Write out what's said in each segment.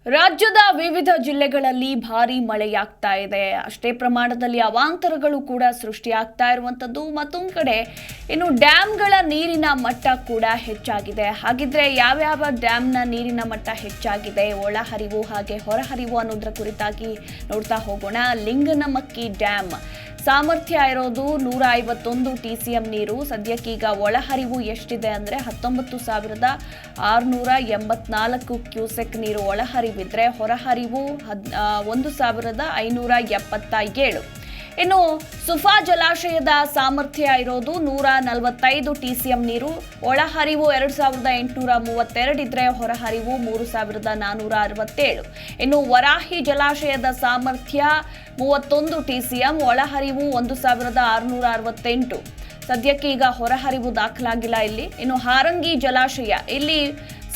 ರಾಜ್ಯದ ವಿವಿಧ ಜಿಲ್ಲೆಗಳಲ್ಲಿ ಭಾರೀ ಮಳೆಯಾಗ್ತಾ ಇದೆ. ಅಷ್ಟೇ ಪ್ರಮಾಣದಲ್ಲಿ ಅವಾಂತರಗಳು ಕೂಡ ಸೃಷ್ಟಿಯಾಗ್ತಾ ಇರುವಂತದ್ದು. ಮತ್ತೊಂದು ಕಡೆ ಇನ್ನು ಡ್ಯಾಂಗಳ ನೀರಿನ ಮಟ್ಟ ಕೂಡ ಹೆಚ್ಚಾಗಿದೆ. ಹಾಗಿದ್ರೆ ಯಾವ್ಯಾವ ಡ್ಯಾಂನ ನೀರಿನ ಮಟ್ಟ ಹೆಚ್ಚಾಗಿದೆ, ಒಳಹರಿವು ಹಾಗೆ ಹೊರಹರಿವು ಅನ್ನೋದ್ರ ಕುರಿತಾಗಿ ನೋಡ್ತಾ ಹೋಗೋಣ. ಲಿಂಗನಮಕ್ಕಿ ಡ್ಯಾಮ್ ಸಾಮರ್ಥ್ಯ ಇರೋದು 151 TCM ನೀರು. ಸದ್ಯಕ್ಕೀಗ ಒಳಹರಿವು ಎಷ್ಟಿದೆ ಅಂದರೆ 19,684 ಕ್ಯೂಸೆಕ್ ನೀರು ಒಳಹರಿವಿದ್ರೆ ಹೊರಹರಿವು 1,577. ಇನ್ನು ಸುಫಾ ಜಲಾಶಯದ ಸಾಮರ್ಥ್ಯ ಇರೋದು 145 TCM ನೀರು. ಒಳಹರಿವು 2,832 ಇದ್ರೆ ಹೊರಹರಿವು 3,467. ಇನ್ನು ವರಾಹಿ ಜಲಾಶಯದ ಸಾಮರ್ಥ್ಯ 31 TCM, ಒಳಹರಿವು 1,668. ಸದ್ಯಕ್ಕೆ ಈಗ ಹೊರಹರಿವು ದಾಖಲಾಗಿಲ್ಲ ಇಲ್ಲಿ. ಇನ್ನು ಹಾರಂಗಿ ಜಲಾಶಯ ಇಲ್ಲಿ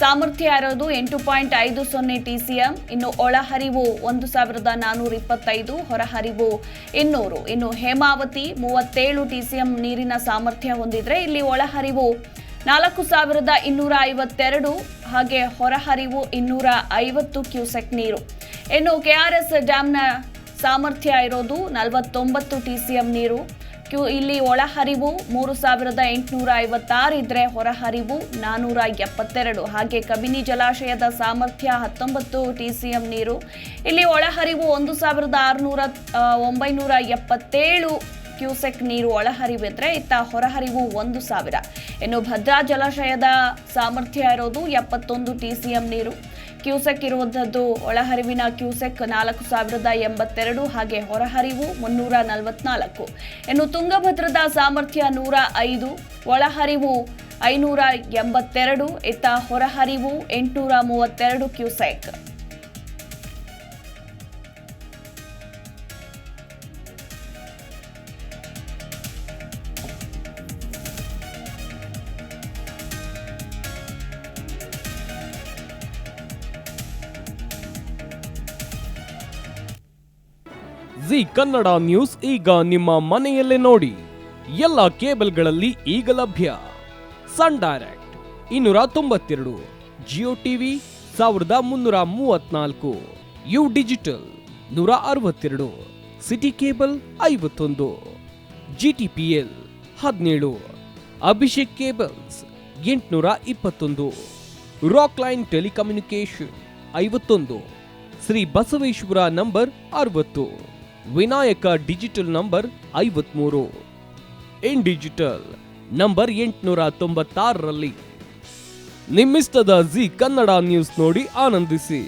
ಸಾಮರ್ಥ್ಯ ಇರೋದು 8.50 TCM. ಇನ್ನು ಒಳಹರಿವು 1,425, ಹೊರಹರಿವು 200. ಇನ್ನು ಹೇಮಾವತಿ 37 TCM ನೀರಿನ ಸಾಮರ್ಥ್ಯ ಹೊಂದಿದ್ರೆ ಇಲ್ಲಿ ಒಳಹರಿವು 4,252 ಹಾಗೆ ಹೊರಹರಿವು 250 ಕ್ಯೂಸೆಕ್ ನೀರು. ಇನ್ನು KRS ಡ್ಯಾಂನ ಸಾಮರ್ಥ್ಯ ಇರೋದು 49 TCM ನೀರು. ಇಲ್ಲಿ ಒಳಹರಿವು 3,856 ಇದ್ರೆ ಹೊರಹರಿವು 472. ಹಾಗೆ ಕಬಿನಿ ಜಲಾಶಯದ ಸಾಮರ್ಥ್ಯ 19 TCM ನೀರು. ಇಲ್ಲಿ ಒಳಹರಿವು 1,977 ಕ್ಯೂಸೆಕ್ ನೀರು ಒಳಹರಿವಿದ್ರೆ ಇತ್ತ ಹೊರಹರಿವು 1,000. ಇನ್ನು ಭದ್ರಾ ಜಲಾಶಯದ ಸಾಮರ್ಥ್ಯ ಇರೋದು 71 TCM ನೀರು. ಕ್ಯೂಸೆಕ್ ಇರುವಂಥದ್ದು ಒಳಹರಿವಿನ ಕ್ಯೂಸೆಕ್ 4,082 ಹಾಗೆ ಹೊರಹರಿವು 344. ಇನ್ನು ತುಂಗಭದ್ರದ ಸಾಮರ್ಥ್ಯ 105, ಒಳಹರಿವು 582, ಇತ್ತ ಹೊರಹರಿವು 832 ಕ್ಯೂಸೆಕ್. ಜಿ ಕನ್ನಡ ನ್ಯೂಸ್ ಈಗ ನಿಮ್ಮ ಮನೆಯಲ್ಲೇ ನೋಡಿ. ಎಲ್ಲ ಕೇಬಲ್ಗಳಲ್ಲಿ ಈಗ ಲಭ್ಯ. ಸನ್ ಡೈರೆಕ್ಟ್ 292, ಜಿಯೋ ಟಿವಿ 1334, ಯು ಡಿಜಿಟಲ್ 162, City cable 51, GTPL 17, Abhishek cables 821, Rockline telecommunication 51, Shri Basaveshwara number 60, Vinayaka digital number 53, In digital number 896ರಲ್ಲಿ. ನಿಮ್ಮಿಷ್ಟದ ಜಿ ಕನ್ನಡ ನ್ಯೂಸ್ ನೋಡಿ ಆನಂದಿಸಿ.